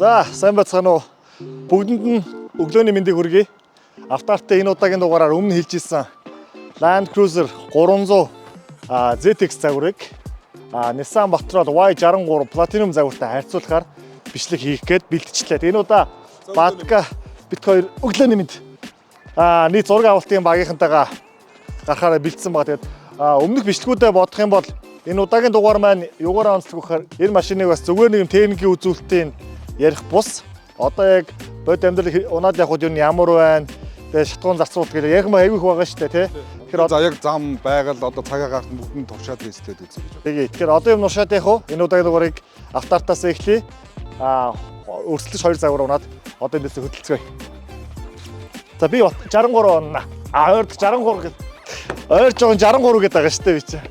За, сайн байцгаана уу? Бүгдэнд нь өглөөний мэндийг хүргэе. Автаартай энэ удаагийн дугаараар өмнө хэлжсэн Land Cruiser 300 ZX загварыг Nissan Patrol Y63 Platinum загвартай харьцуулахаар бичлэг хийх гээд бэлтжлээ. Энэ удаа Баатка бит хоёр өглөөний мэнд нийт зураг авалтын багийнхантайгаа гарахаараа бэлдсэн байгаа. Тэгээд өмнөх бичлэгүүдэд бодох юм бол энэ удаагийн дугаар маань юугаараа онцлог вэхээр энэ машиныг бас зүгээр нэг техникийн үзүүлэлтийн ярих бус. Одоо яг бод амьдрал унаад явхад юу ямар байна? Тэгээ шатгуун зарцуулт гэдэг яг маяг их байгаа шүү дээ, тий. Тэгэхээр за яг зам байгаль одоо цагаагаар бүгд туршаад хийстэй үзье гэж. Тэгээ. Тэгэхээр одоо юм нушаад явах уу? Энэ удаагийн дугаарыг автартаас эхлэе. Өрсөлдөж 2 загвар унаад одоо эндээс хөдөлцгөөе. За би 63 онно. Ойр 63 гэдэг. Ойр жоохон 63 гэдэг байгаа шүү дээ би чи.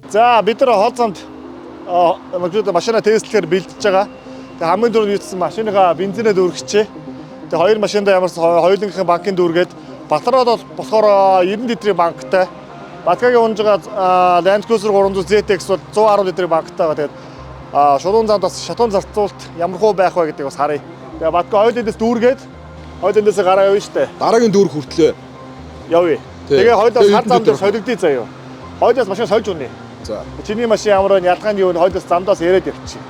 За бид нар хоол замд машина тестлэхээр бэлдэж байгаа. Тэгээ хамгийн түрүүнд юутсан машиныхаа бензинээ дүүргэжээ. Тэгээ хоёр машиндаа ямарсан хоёулынхын банкын дүүргээд Батраад болохоор 90 литрийн банктай. Баткагийн унж байгаа Land Cruiser 300 ZX бол 110 литрийн банктай байгаа. Тэгээд шулуун замд бас шатуун зарцуулалт ямархуу байх вэ гэдгийг бас харъя. Тэгээ Батка хоёулындээс дүүргээд хоёулындээс гараа явна штэ. Дараагийн дүүрэх хүртлээ явъя. Тэгээ хоёулаас хар зам дээр солигдъё заяа. Хоёулаас машин сольж унаа. За. Чиний машин ямар вэ? Ялгааны юу вэ? Хоёулаас замдаас яриад явчих.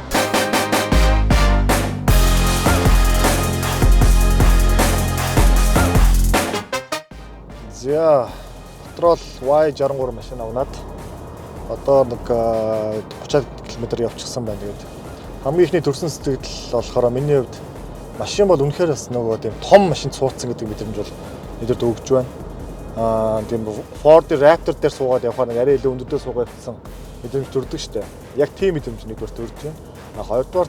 За, Patrol Y63 машин авнаад одоо нэг 30 км явчихсан байна. Тэгээд хамгийн ихний төрсэн сэтгэл болохоор миний хувьд машин бол үнэхээр бас нөгөө тийм том машин цууцсан гэдэг мэдрэмж бол нэдэд өгж байна. Тийм Ford Raptor дээр суугаад явахаар нэг арай илүү өндөрдөө суугаад явсан мэдрэмж төрдөг штэ. Яг тийм мэдрэмж нэгдүгээр төрж байна. Хоёрдугаар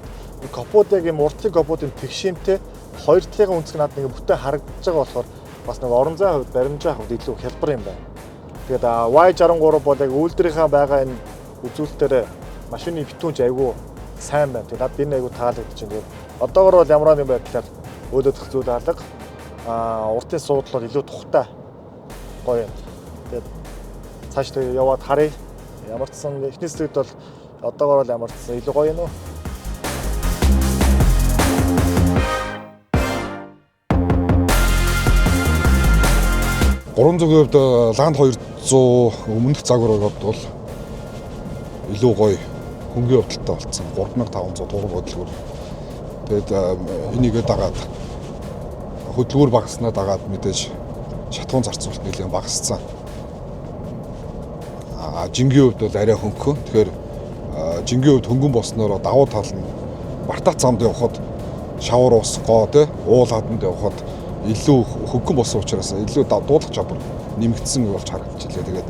капот яг юм уртлын капотын тэгшимтэй хоёр талын өнцөг над нэг бүтэн харагдаж байгаа болохоор бас нэг орон зай хувьд баримжаа хувьд илүү хялбар юм байна. Тэгээд Y63 бол яг үйлдвэрийнхаа байгаа энэ үзүүлэлтээр машины битүүнч айгүй сайн байна. Тэгээд надад энэ айгүй таалагдчих юм. Тэгээд одоогор бол ямар нэг байдлаар өөдөх зүйл алга уртын суудлал илүү тухтай гоё юм. Тэгээд цааш тэгээ яваад харъя. Ямар ч сан эхний сэтгэлд бол одоогор бол ямар ч сан илүү гоё юм уу? Гурван зөвхөн хувьд Land 200 өмнөх загвар бол илүү гоё хөнгөн явдалтай болсон. 3500 дург хөдөлгүүр. Тэгээд энийгээ дагаад хөдөлгүүр багаснаа дагаад мэдээж шатгуун зарцуулалт нэлээд багассан. Жингийн хувьд бол арай хөнгөн. Тэгэхээр жингийн хувьд хөнгөн болсноор давуу тал нь Бартац замд явхад шавар ус гоо те уул хаданд явхад илүү хөнгөн болсон учраас илүү дуулах чадвар нэмэгдсэн болж харагдчихлээ. Тэгээд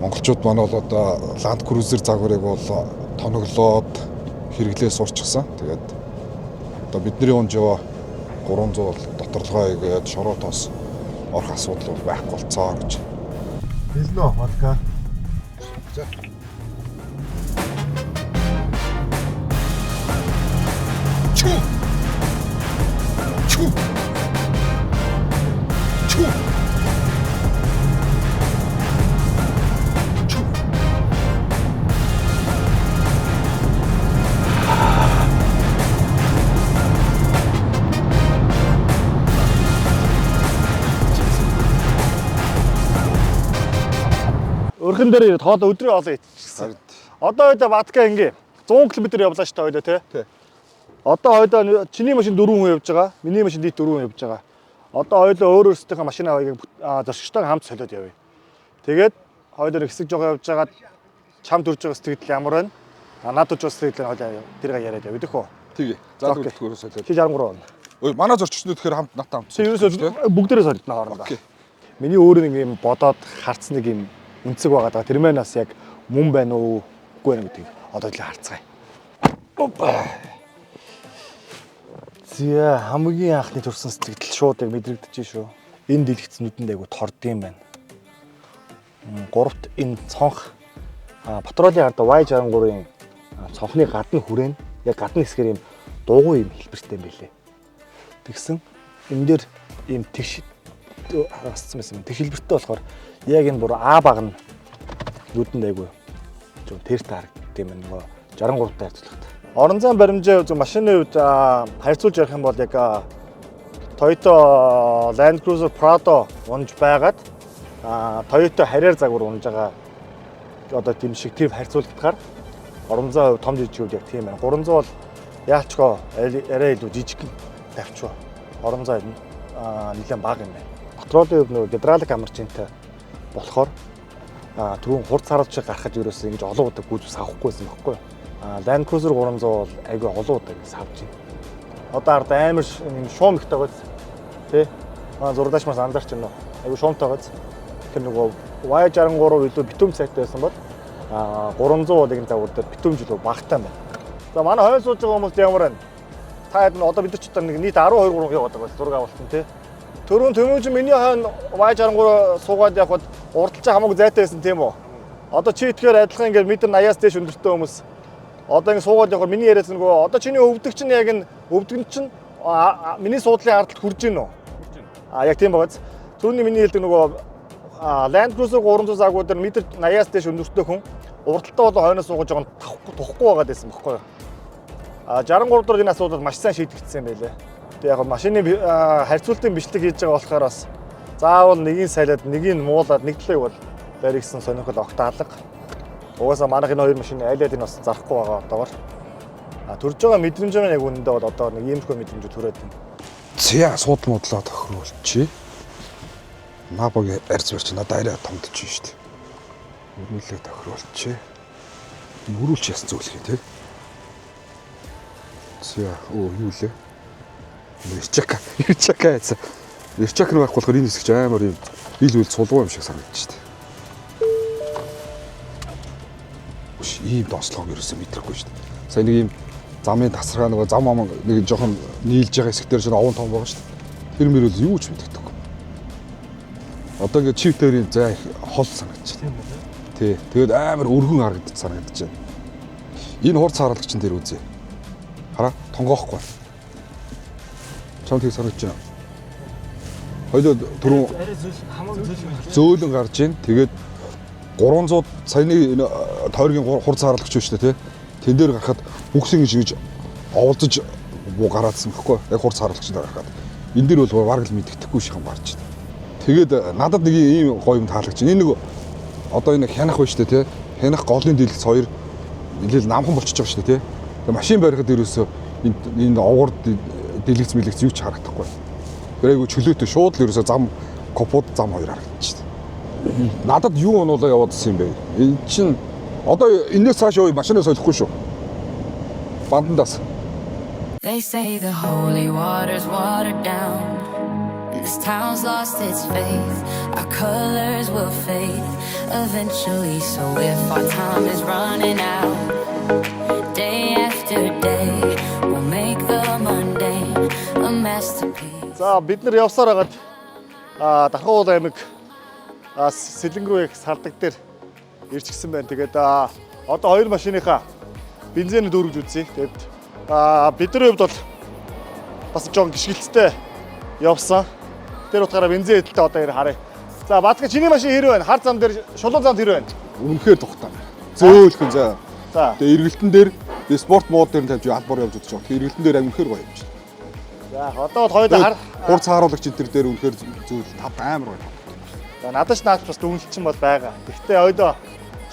монголчууд манай бол одоо Land Cruiser загварыг бол тоноглоод хэрэглээ сурчсан. Тэгээд одоо бидний унж яваа 300 бол доторлогоо игээд шороотоос орох асуудал бол байхгүй болцоо гэж. Хэлнэ үү, Батка? За. Чу. Өрхөн дээр тоолоо өдрийн хоолоо идчихсэн. Одоо хоёул Батка ингээ 100 км явлаа шүү дээ хоёул тий. Одоо хоёул чиний машин 4 хүн явж байгаа. Миний машин дít 4 хүн явж байгаа. Одоо хоёул өөр өөрсдийнхөө машинаа зорчигчтой хамт солиод явъя. Тэгээд хоёул хэсэг жоо явж байгаа чам төрж байгаа сэтгэл ямар байна? Надад төрж байгаа сэтгэл хоёул тэрийг яриад явъя дөхөө. Тэгээ. За дөрөвдүгээр солиод. Чи 63 он. Ой, манай зорчигчдод тэгэхээр хамт надтай хамт. Чи ерөөсөө бүгдээрээ солидно хоорондоо. Миний өөрөө нэг юм бодоод харц нэг юм үнцэг байгаа даа. Тэр мэнаас яг мөн байна уу, үгүй байна гэдгийг одоо л харцгаая. Зя хамгийн анхны төрсэн сэтгэл шууд яг мэдрэгдэж шүү. Энэ дэлгэц нүдэнд айгу тордсон байна. Гуравт энэ цонх Патролын ард Y63-ын цонхны гадна хүрээнд яг гадна хэсгээр юм дуугүй юм хэлбэртэй юм байлээ. Тэгсэн энэ дээр ийм тэгш харагдсан байсан. Тэгш хэлбэртэй болохоор яг энэ бүр А баг нь нүдэнд айгүй зөв тэрт харагддаг юм нөгөө 63 таар харьцуулахад. Орон зайн баримжаа зөв машины үед харьцуулж ярих юм бол яг Toyota Land Cruiser Prado унж байгаад Toyota Harrier загвар унж байгаа одоо тийм шиг тийм харьцуулагдахаар орон зайн хувь том жижигүүд яг тийм байна. 300 бол яалчгүй арай илүү жижиг тавьчих. Орон зайн нэлээд бага юм байна. Патролын хувь нөгөө гидравлик амарчинтай болохоор түрүүн хурц харуулж гарахад ерөөсөө ингэж олон удаа гүйж савхгүйсэн байхгүй. Land Cruiser 300 бол айгүй олон удаа ингэ савж байна. Одоо ард амар юм шуум ихтэй гоц. Тэ? Зурдаач мас анзаарч байна уу? Айгүй шуумтай гоц. Тэгэхээр нөгөө Y63 илүү битүүм сайтай байсан бол 300 бол энэ загвар дээр битүүмж илүү багтай байна. За манай хойно сууж байгаа хүмүүс ямар байна? Та хэд нь одоо бид нар ч одоо нэг нийт 12 3 яваад байгаа зураг авалтан тий. Төрөө төмөөж миний хойно Y63 суугаад явхад урдалч хамаагүй зайтай байсан тийм үү? Одоо чи итгэхээр адилхан ингээд метр 80-аас дээш өндөртэй хүмүүс одоо ингэ суугаад явхад миний яриац нөгөө одоо чиний өвдөг чинь яг энэ өвдөг чинь миний суудлын ардалт хүрж гин үү? Яг тийм багаз. Түүний миний хэлдэг нөгөө Land Cruiser 300 загвар дээр метр 80-аас дээш өндөртэй хүн урдалтаа болон хойноос суугаж байгаа нь тухгүй байгаад байсан байхгүй юу? 63 дор энэ асуудал маш сайн шийдэгдсэн байлээ. Тэг яг машины харьцуултын бичлэг хийж байгаа болохоор бас заавал нэгийг сайлаад нэгийг муулаад нэгдлээ бол баригсан сонирхол огтаалга. Угаасаа манайх энэ хоёр машины аль алийг бас зарахгүй байгаа одоогор. Төрж байгаа мэдрэмж маань яг үнэндээ бол одоо нэг иймэрхүү мэдрэмж төрөөд байна. Зя суудлын бодлоо тохируулчих. Мабог арьц барьч надад арай томдож байна шүү дээ. Өрнүүлээ тохируулчих. Мөрүүлч ясан зүйлхий тий. Зя юу лээ? Ирчака яйцаа. Ирчак руу авах болохоор энэ хэсэг ч амар юм ил үл сулгуу юм шиг санагдаж шүү дээ. Ийм доослогоо ерөөсөө мэдрэхгүй шүү дээ. Сая нэг ийм замын тасархаа нөгөө зам ам нэг жоохон нийлж байгаа хэсэг дээр ч овон том байгаа шүү дээ. Тэр мөр бол юу ч мэддэхгүй. Одоо ингээд чив төрийн зай хол санагдаж байна. Тий. Тэгээд амар өргөн харагдаж санагдаж байна. Энэ хурц харуулгач нь тэр үзье. Хараа тонгоохгүй. Чамд тийг санагдаж байна. Хоёул түрүүн зөөлөн гарч ийн. Тэгээд 300 саяны тойргийн хурц харуулгач шүү дээ тий. Тэн дээр гарахад бүгсийн ингэж оволдож гараадсан гэхгүй. Яг хурц харуулгач дээр гарахад. Энэ дээр бол бараг л мэддэхгүй шиг юм гарч байна. Тэгээд надад нэг ийм гоё юм таалагдж байна. Энэ нэг одоо энэ хянах байна шүү дээ тий. Хянах голын дэлгэц хоёр нэлээд намхан болчихж байгаа шүү дээ тий. Тэгээд машин барихад ерөөсөө энэ овгор дэлгэц мэлгэц юу ч харагдахгүй. Тэрийг чөлөөтэй шууд л ерөөсөө зам капот зам хоёр харагдаж байна. Надад юу онуулаа яваадсан юм бэ? Энэ чинь одоо энэс цааш яваа машинаа солихгүй шүү. Бандандаас. They say the holy water's watered down. This town's lost its faith. Our colors will fade eventually. So if our time is running out, day after day, we'll make the mundane a masterpiece. За бид нар явсаар хагаад Дархан уул аймаг Сэлэнг рүү их сардаг дээр ирчихсэн байна. Тэгээд одоо хоёр машиныхаа бензинээ дүүргэж үзье. Тэгээд бидний хувьд бол бас жоон гიშгэлцтэй явсан. Тэр утгаараа бензин эдэлтэй одоо харъя. За Баатга чиний машин хэр байна? Хар зам дээр шулуун замд хэр байна? Үнэхээр тухтаа. Зөөлхөн за. За. Тэгээ эргэлтэн дээр спорт мод дээр тавьж албаар явж үзэж байгаа. Тэгээ эргэлтэн дээр амин үнэхээр гоё юм чинь. За одоо бол хоёулаа хурц хааруулагч энэ дээр үнэхээр зөөл тав амар гоё. За надад ч наач бас дүнэлчин бол байгаа. Гэхдээ ойдоо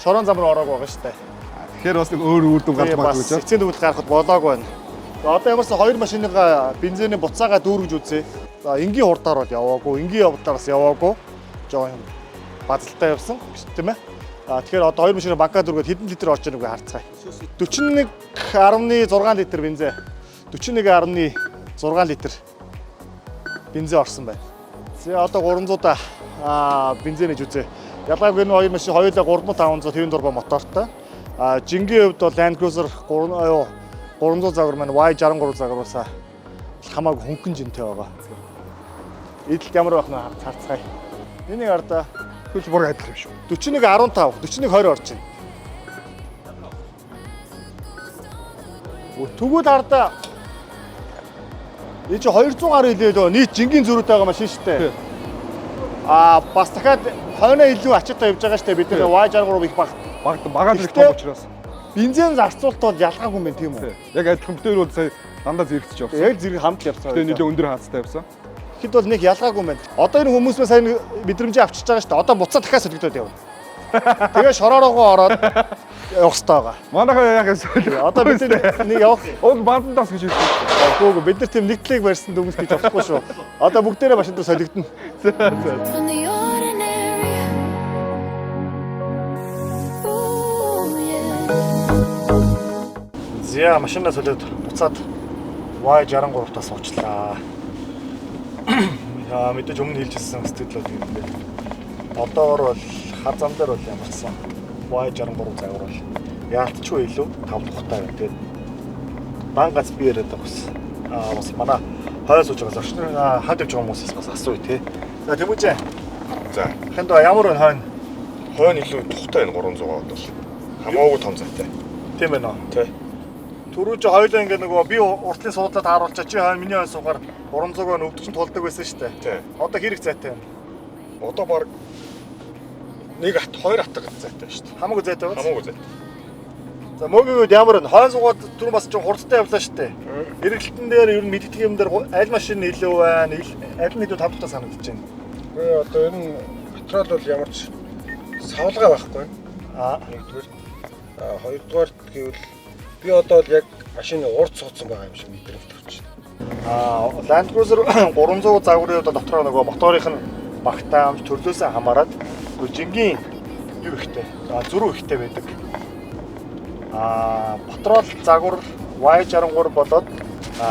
шорон зам руу ороагүй байгаа шүү дээ. Тэгэхээр бас нэг өөр үр дүн гарч магадгүй ч. Эцсийн дүгнэлт гаргахад болоогүй байна. За одоо ямарсан хоёр машиныгаа бензиний буцаагаа дүүргэж үзье. За энгийн хурдаар бол яваагүй, энгийн явдлаараас яваагүй. Жоо юм базалтай явсан тийм ээ. Тэгэхээр одоо хоёр машины банка дүүргээд хэдэн литр орж байгааг харцгаая. 41.6 литр бензин. 41.6 литр бензин орсон байна. За одоо 300-а бензин ээж үзье. Ялгаагүй энэ хоёр машин хоёулаа 3500 94 мотортой. Жингийн хувьд бол Land Cruiser 300 загвар маань Y63 загвараасаа хамаагүй хөнгөн жинтэй байгаа. Эдэлт ямар байх нь харцгаая. Энийг ардаа хөл бүр адилхан шүү. 41.15, 41.20 орж байна. Түгүүд хардаа. Энд чи 200 гаруй хэлээ лөө нийт жингийн зөрүүтэй байгаа машин шүү дээ. Бас дахиад хойноо илүү ачаатай явж байгаа шүү дээ. Бид нэр Y63 их багаад ирэх том учраас. Бензин зарцуулт бол ялгаагүй юм байна тийм үү? Яг адилхан бүтээр бол сая дандаа зэрэгцэж явсан. Яг зэрэг хамт явсан. Тэгээ нэлээд өндөр хаацтай явсан. Хэд бол нэг ялгаагүй юм байна. Одоо энэ хүмүүс маань сайн мэдрэмжээ авчиж байгаа шүү дээ. Одоо буцаа дахиад солигдоод явна. Тэгээ шороорогоо ороод явах хэрэгтэй байгаа. Манайхаа яг эсвэл Одоо бид нэг явах. уг бандандаас гэж хэлсэн. Гүүг бид нар тийм нэгтлийг барьсан дүнс гэж авахгүй шүү. Одоо бүгдээрээ машин дээр солигдно. From the ordinary. Ooh, yeah. Зя машинаа солиод буцаад Y63-аас уучлаа. Мэдээж өмнө хэлжсэн сэтгэлүүд юм байна. Одоогор бол хар зам дээр бол ямарсан Y63 загвар бол яалтчгүй илүү тав тухтай байна. Тэгээд дан гац би яриад байгаа бас. Бас манай хойс сууж байгаа зочны хад явж байгаа хүмүүсээс бас асууя тий. За Тэмүүжээ. За. Хэнт ямар вэ хойно? Хойно илүү тухтай энэ 300-аад бол. Хамаагүй том зайтай. Тийм ээ нөө. Тий. Түрүү чи хоёулаа ингээ нөгөө би уртлын суудлаад харуулчаа чи хойно миний хойно суугаар 300-аар өвдөж тулдаг байсан шүү дээ. Тий. Одоо хэрэг зайтай байна? Одоо баг нэг хат хоёр хатаг зайтай шүү дээ. Хамаагүй зайтай байна. Хамаагүй зайтай. За мөгөөд ямар вэ? Хойно суугаад түрүү бас ч хурдтай явлаа шүү дээ. Хэрэглэлтэн дээр ер нь мэддэг юм дээр аль машин илүү байна? Аль нь илүү тавталтай санагдаж байна? Гэхдээ одоо энэ патрол бол ямар ч савлгаа байхгүй. Нэгдүгээр. Хоёрдугаар гэвэл би одоо л яг машины урд суудсан байгаа юм шиг мэдрэмж төрж байна. Land Cruiser 300 загварын хувьд дотроо нөгөө моторынх нь багтаамж төрлөөсөө хамаарат жингийн юу ихтэй, зөрүү ихтэй байдаг. Патрол загвар Y63 болоод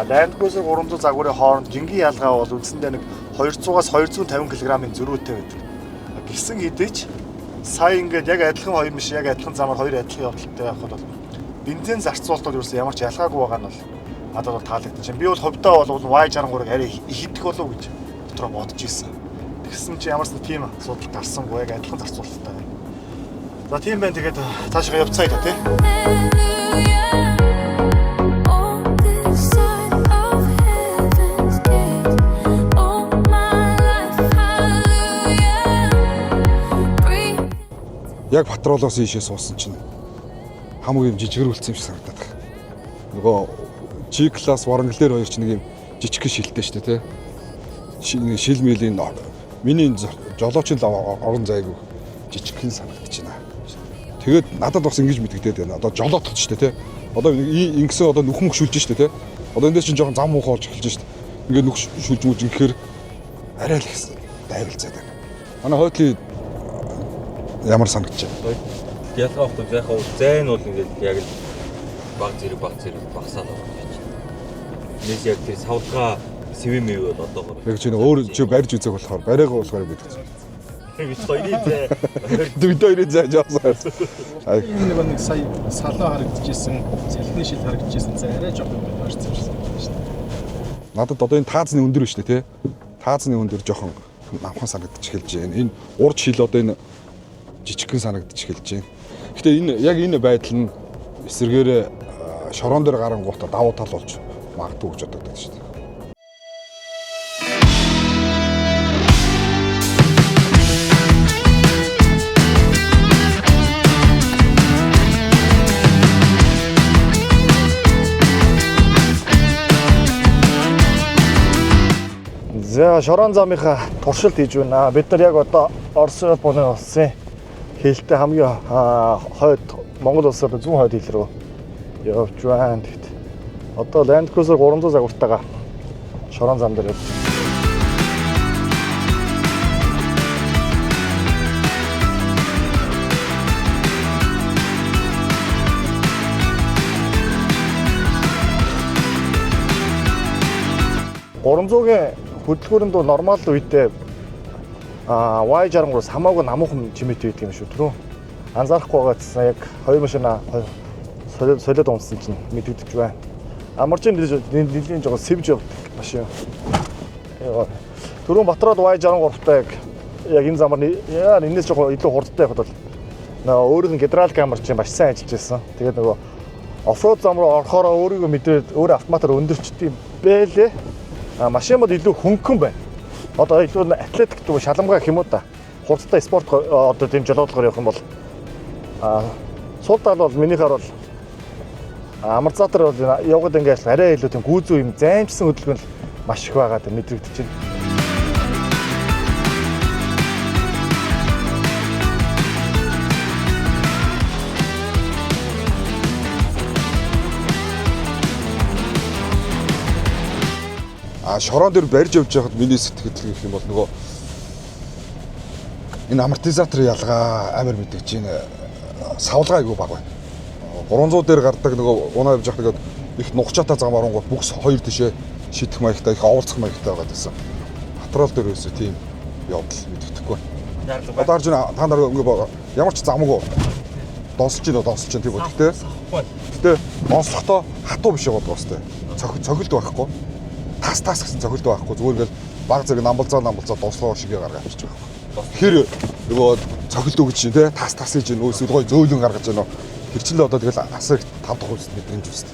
Land Cruiser 300 загварын хооронд жингийн ялгаа бол үндсэндээ нэг 200-аас 250 кг-ийн зөрүүтэй байдаг. Гэсэн хэдий ч сая ингээд яг адилхан хоёр биш, яг адилхан замаар хоёр адилхан явдалтай явхад бол бензин зарцуулалт бол ерөөсөө ямар ч ялгаагүй байгаа нь бол надад бол таалагдчихэв. Би бол ховдоо бол Y63-ыг арай их идэх болов уу гэж дотроо бодож ирсэн. Тэгсэн чи ямарсан тийм асуудал гарсангүй яг адилхан зарцуулалттай байна. За тийм байна. Тэгээд цаашаа явцгаая та тий. Яг патролоос ийшээ суусан чинь хамгийн жижигэрүүлсэн юм шиг санагдаад байна. Нөгөө G-класс Wrangler хоёр ч нэг юм жижиг шилтэй шүү дээ, тий. Шил милийн миний жолоочийн орон зайг жижигхэн санагдаж байна. Тэгээд надад бас ингэж мэдэгдээд байна. Одоо жолоотох шүү дээ, тий. Одоо ингэсэн одоо нүхэн шүлж шүү дээ, тий. Одоо эндээс чинь жоохон зам муухай болж эхэлж шүү дээ. Ингээд нүх шүлж мүж ингэхээр арай л ихсэн дайвалцаад байна. Манай хойтлын ямар санагдаж байна? Ялгаа авахгүй зайхаа зай нь бол ингээд яг л баг зэрэг багсаад байгаа юм чинь. Нэс яг тэр савлгаа сэвэмэв бол одоогоор. Яг чинь өөр чи барьж үзэх болохоор барайгаа болохоор мэдчихсэн. Бид хоёрын зай. Бид хоёрын зай жаасан. Нэг сая салуу харагдчихсэн, салхины шил харагдчихсэн. За арай жоохон барьсан юм шиг байна шүү дээ. Надад одоо энэ таазны өндөр шүү дээ, тий. Таазны өндөр жоохон намхан санагдаж эхэлж байна. Энэ урд шил одоо энэ жижигхэн санагдаж эхэлж байна. Гэтэ энэ яг энэ байдал нь эсэргээр шорон дээр гарангуутаа давуу тал болж магадгүй гэж боддог шүү дээ. За шорон замынхаа туршилт хийж байна. Бид нар яг одоо Орос Японы улсын хэлтэй хамгийн хойд Монгол улсад зүүн хойд хил рүү явж байна. Тэгэхэд одоо Land Cruiser 300 загвартайгаа шорон зам дээр явж байна. $300-ийн хөдөлгөөрөнд бол нормал үедээ Y63-аас хамаагүй намуухан чимээт байдаг юм шүү түрүү. Анзаарахгүй байгаа гэсэн яг хоёр машина солиод унсан чинь мэдэгдэж байна. Амарчин нэлийн жоо сэвж явдаг машин. Түрүү Батраад Y63-тай яг энэ замаар яа энэс жоо илүү хурдтай явахад бол өөрөөр нь гидравлик амарчин маш сайн ажиллаж байсан. Тэгээд нөгөө оффроуд зам руу орохоор өөрийгөө мэдрээд өөр автоматар өндөрчдөг юм бэлээ. Машин бол илүү хөнгөн байна. Одоо илүү атлетик гэдэг шаламгаа гэх юм уу да. Хурдтай спорт одоо тийм жолоодлогоор явах юм бол сул тал бол минийхаар бол амортизатор бол явгаад ингээд арай илүү тийм гүйзүү юм займчсан хөдөлгөөн маш их байгаа гэдэг мэдрэгдэж байна. Шорон дээр барьж явж байхад миний сэтгэл гэх юм бол нөгөө энэ амортизатор ялгаа амар мэдээж байна. Савлгаа айгүй баг байна. 300 дээр гардаг нөгөө унаа явж байхад их нухчаатай зам оронгууд бүкс хоёр тишээ шидэх маягтай их оволцох маягтай байгаа гэсэн. Патрол дээр өсөө тийм явдал мэддэхгүй. Одоо харж байна та нар ингээ ямар ч замгүй донсолж чинь тийм үү гэхдээ. Гэтэ донслохдоо хатуу биш яваад байгаа сте. Цохилт байхгүй. Тас гэсэн цохилт байхгүй. Зүгээр ингээл баг зэрэг намбалзаа донслогоо шигээ гаргаж авчиж байгаа. Тэгэхээр нөгөө цохилт өгч чинь те тас хийж нөөсөл гой зөөлөн гаргаж байна. Тэр чинь л одоо тэгэл асар 5 дахь үст мэдрэмж үст.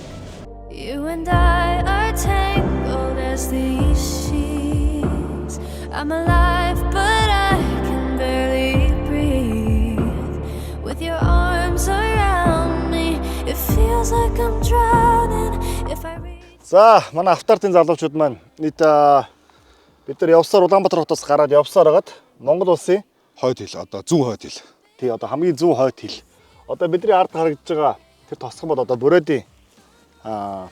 You and I are tangled as these sheets. I'm alive, but I can barely breathe. With your arms around me, it feels like I'm drowning. If I reach... За, манай автартын залуучууд маань нийт бид нар явсаар Улаанбаатар хотоос гараад явсаар хагаад Монгол улсын Хойд хил одоо зүүн хойд хил. тий одоо хамгийн зүүн хойд хил. Одоо бидний ард харагдаж байгаа тэр тосгон бол одоо Бородын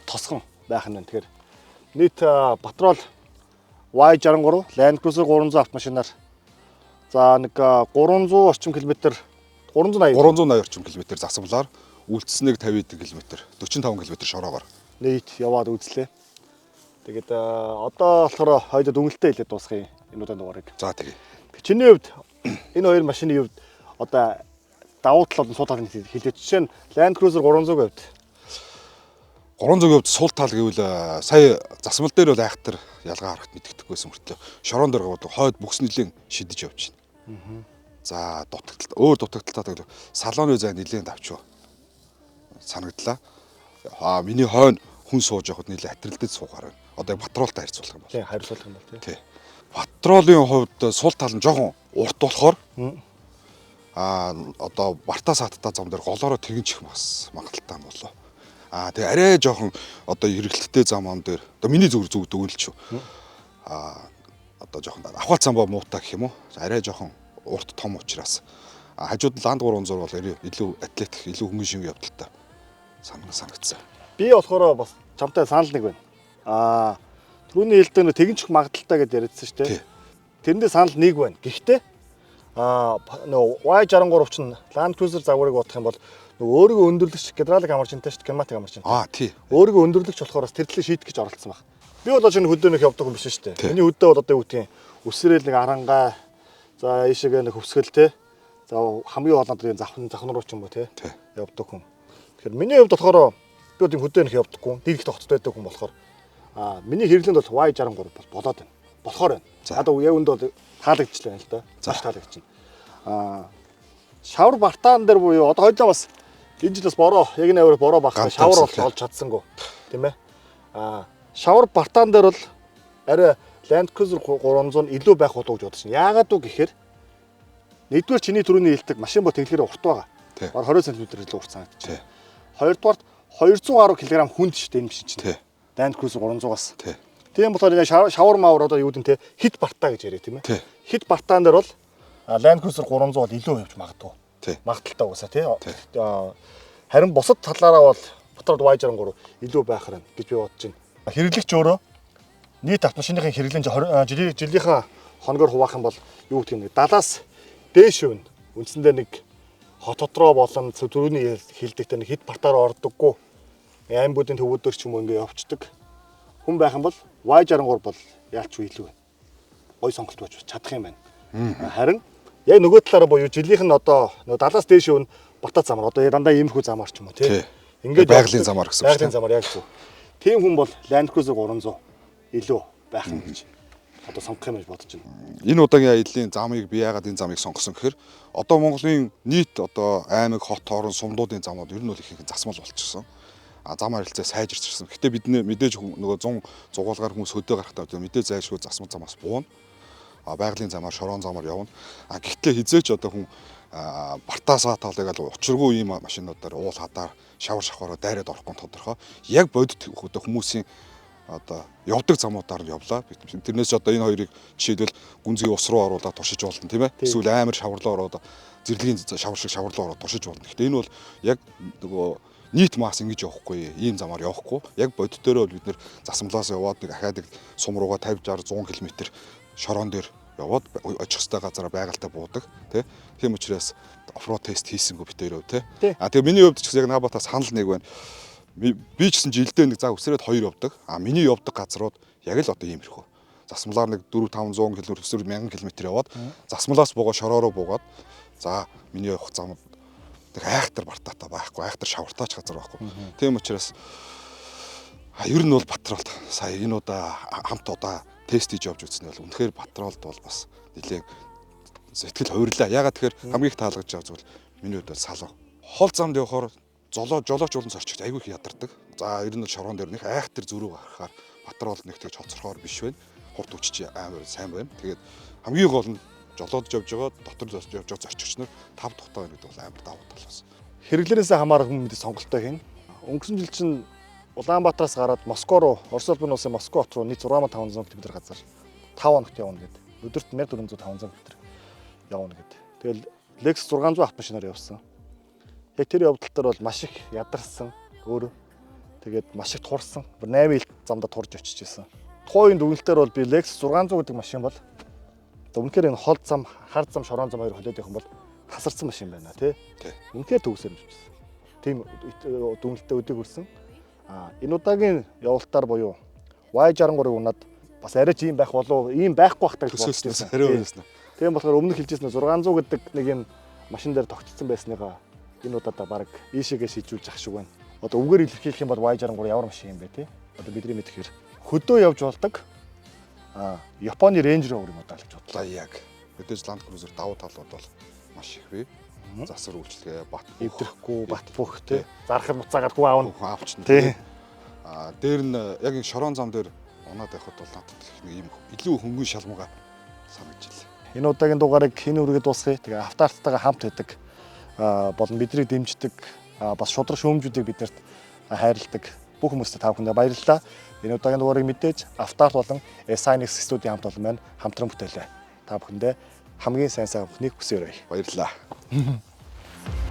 тосгон байх нь. Тэгэхээр нийт патрол Y63 Land Cruiser 300 автомашинаар за нэг 300 орчим км 380 орчим километр засвалаар үлдснэг 50 км 45 км шороогоор нийт яваад үзлээ. Тэгээд одоо болохоор хойдод өнгөлтэй хэлээд дуусгая энэ удаа дугаарыг. За тэгээ. Чиний хувьд энэ хоёр машины хувьд одоо давуу тал болон сул талыг хэлээд жишээ нь Land Cruiser 300-ийн хувьд 300-ийн хувьд сул тал гэвэл сая засмал дээр бол айхтар ялгаа харахад мэддэхгүйсэн мөртлөө шорон дээр гаваад хойд бүкс нэлийн шидэж явж байна. За өөр дутагдaltaй салооны зай нэлийн давчуу санагдлаа. Миний хойно хүн сууж явахад нэлийн атрилдэж суугаар байна. Одоо патролтай харьцуулах юм бол. Тийм харьцуулах юм бол тий. Патролын хувьд сул тал нь жоохон урт болохоор одоо бартаа сааттай зам дээр голоороо тэгэнчих бас магадaltaй юм болоо. Тэгээ арай жоохон одоо эргэлттэй заман дээр одоо миний зүг дөгөөлч. Одоо жоохон авхал цамбаа муутай гэх юм уу. Арай жоохон урт том учраас хажууд Land 300 бол илүү атлетик, илүү хөнгөн шиг явдалтай санагдсан. Би болохоор бас чамтай санал нэг байна. Түрүүний хэлдэг тэгэнчих магадaltaй гэдээ яриадсан шүү дээ. Тэрэндээ санал нэг байна. Гэхдээ Y63 чинь Land Cruiser загварыг бодох юм бол өөрийгөө өндөрлөгч гидравлик хамарчинтай шүү дээ, пневматик хамарчинтай. Тий. Өөрийгөө өндөрлөгч болохоор бас тэр төлөө шийдэх гэж оролцсон баг. Би бол очиж хөдөөнөх явдаг юм биш шүү дээ. Миний хөдөө бол одоо юу гэдэг үсрээл нэг арангаа за ийшээгээ нэг хөвсгөл те. За хамгийн олон завхан руу ч юм уу те явдаг хүн. Тэгэхээр миний хувьд болохоор би тийм хөдөөнөх явдаггүй. Дийгт хотод байдаг хүн болохоор миний хэрэглэнд бол Y63 бол болоод байна. Болохоор байна. Одоо яг үнд бол таалагдчихлаа л да. Маш таалагдчихна. Шавар бартаан дээр буюу одоо хоёулаа бас энэ жил бас бороо яг нэг авир бороо багтаа шавар бол олж чадсангүй тийм ээ. Шавар бартаан дээр бол арай Land Cruiser 300 илүү байх болов гэж бодсон. Яагаад вэ гэхээр нэгдүгээр чиний түрүүний хэлдэг машин бот тэглэрээ урт байгаа. Баар 20 см илүү урт санагдчих. Хоёрдугаар 210 кг хүнд шүү дээ энэ машин чинь. Land Cruiser 300-аас. Тийм болохоор энэ шавар мавар одоо юу гэдэг те хит бартаа гэж яриа тийм ээ. Хит бартаан дээр бол Land Cruiser 300 бол илүү явж магадгүй. Магадaltaй уусаа тий. Харин бусад талаараа бол Патрол Y63 илүү байх хэрэг гэж би бодож байна. Хэрэглэгч өөрөө нийт автомашиныхын хэрэглэн жилийнхаа хоногор хуваах юм бол юу гэдэг юм 70-аас дээш үн үндсэндээ нэг хотод руу болон түрүүний хэлдэгтэй нэг хит бартаар ордоггүй аймагуудын төвөдөр ч юм уу ингэ явцдаг хүн байх юм бол Y63 бол яалч илүү байна. Гой сонголт болж чадах юм байна. Харин яг нөгөө талаараа буюу жилийнх нь одоо 70-аас дээш үн батат замаар одоо дандаа иймэрхүү замаар ч юм уу тий. Ингээд байгалийн замаар гэсэн үг. Байгалийн замаар яг зөв. Тийм хүн бол Land Cruiser 300 илүү байх юм гэж одоо сонгох юм гэж бодож байна. Энэ удаагийн аяллаа замыг би яагаад энэ замыг сонгосон гэхээр одоо Монголын нийт одоо аймаг, хот, орон, сумдуудын замууд ер нь бол их засмал болчихсон. зам харилцаа сайжирч ирсэн. Гэтэ бид мэдээж нөгөө 100 зугаалгаар хүмүүс хөдөө гарахтаа мэдээж зайлшгүй засмал замаас бууна. Байгалийн замаар, шорон замаар явна. Гэхдээ хизээч одоо хүн бартаасаа таалыг л учиргүй ийм машинуудаар уул хадаар шавар шахаараа дайраад орохгүй тодорхой. Яг бодит хүмүүсийн одоо явдаг замуудаар нь явлаа. Тэрнээс одоо энэ хоёрыг жишээлбэл гүнзгий ус руу оруулаад туршиж болно тийм ээ. Эсвэл амар шаварлаа ороод зэрлэгийн шавар шиг шаварлаа ороод туршиж болно. Гэхдээ энэ бол яг нөгөө нийт масс ингэж явахгүй, ийм замаар явахгүй. Яг бодит дээрээ бол бид нэр засамлаас яваад нэг ахаад сум руугаа 50 60 100 км шорон дээр яваад очих хөстэй газараа байгальтай буудаг тийм учраас оффроуд тест хийсэнгүү бид өөрөө тэгээ миний хувьд ч гэсэн яг Набата санал нэг байна. Би ч гэсэн жилдээ нэг заа өсрээд 2 явдаг. Миний явдаг газрууд яг л одоо иймэрхүү. Засмалаар нэг 4 500 км өсвөр 1000 км яваад засмалаас буугаад шороороо буугаад за миний явах зам нэг айхтар бартаатай байхгүй, айхтар шавартаач газар байхгүй. Тийм учраас ер нь бол Батролд сая энэ удаа хамт удаа тест хийж явж үзсэн бол үнэхээр Батролд бол бас нэлээд сэтгэл хувирлаа. Ягаад тэгэхээр хамгийн их таалагдж байгаа зүйл миний хувьд бол салуу. Хол замд явахаар жолооч болон зорчигч айгүй их ядардаг. За ер нь шорон дээр нэг айхтар зөрүү гарахаар Батролд нэг тэг цоцрохоор биш байна. Хурд үчиж амар сайн байна. Тэгээд хамгийн гол нь жолоодж явж байгаа дотор явж байгаа зорчигч нар 5 тухтай байна гэдэг бол амар давуу тал бас. Хэрэглээрээс хамаарах мэдээ сонголтоо хийн. Өнгөрсөн жил чинь Улаанбаатараас гараад Москва руу, Орос улсын улсын Москва хот руу нийт 6500 км газар 5 хоногт явна гэдэг. Өдөрт 1400 500 км явна гэдэг. Тэгэл Lexus 600 автомашинаар явсан. Яг тэр явдал дээр бол маш их ядарсан өөрөө. Тэгээд маш их турсан. 8 ил замдаа турж очиж исэн. Тухайн дүгнэлтээр бол би Lexus 600 гэдэг машин бол үнэхээр энэ хол зам, хар зам, шорон зам хоёр холиод явах юм бол хасарсан машин байна тий. Үнэхээр төгсөөр явчихсан. Тийм дүгнэлтээ өдөг хүрсэн. Энэ удаагийн явалтаар буюу Y63-ыг унаад бас арайч ийм байх болов, ийм байхгүй бах гэж бодсон. Тийм болохоор өмнө хэлжсэн 600 гэдэг нэг юм машин дээр тогтцсон байсныгаа энэ удаадаа баг ийшээгээ шийдвүүлж ах шиг байна. Одоо үгээр илэрхийлэх юм бол Y63 ямар машин юм бэ тий? Одоо бидний мэдхээр хөдөө явж болдог. Японы Range Rover юм удаа л гэж бодлоо. Яг мэдээж Land Cruiser давуу талууд бол маш их бий. Засвар үйлчлэгээ, бат эвдрэхгүй, бат бөх тий. Зарах нуцаагаар хүү аавна. Аавчна тий. Дээр нь яг энэ шорон зам дээр унаад байхад бол надад нэг ийм илүү хөнгөн шалмага санагдчихлаа. Энэ удаагийн дугаарыг энэ үргээд дуусгая. Тэгээ автоартайгаа хамт байдаг болон биднийг дэмждэг бас шудраг шүүмжүүдийг биднэрт хайрладаг бүх хүмүүстээ та бүхэндээ баярлалаа. Энэ удаагийн дугаарыг мэдээж автоарт болон SINX студийн хамт олон маань хамтран бүтээлээ. Та бүхэндээ хамгийн сайн бүхнийг хүсээрэй. Баярлалаа.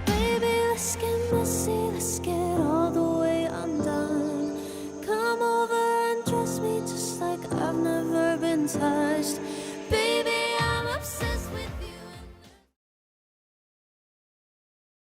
Baby, let's get messy, let's get all the way undone. Come over and dress me just like I've never been touched.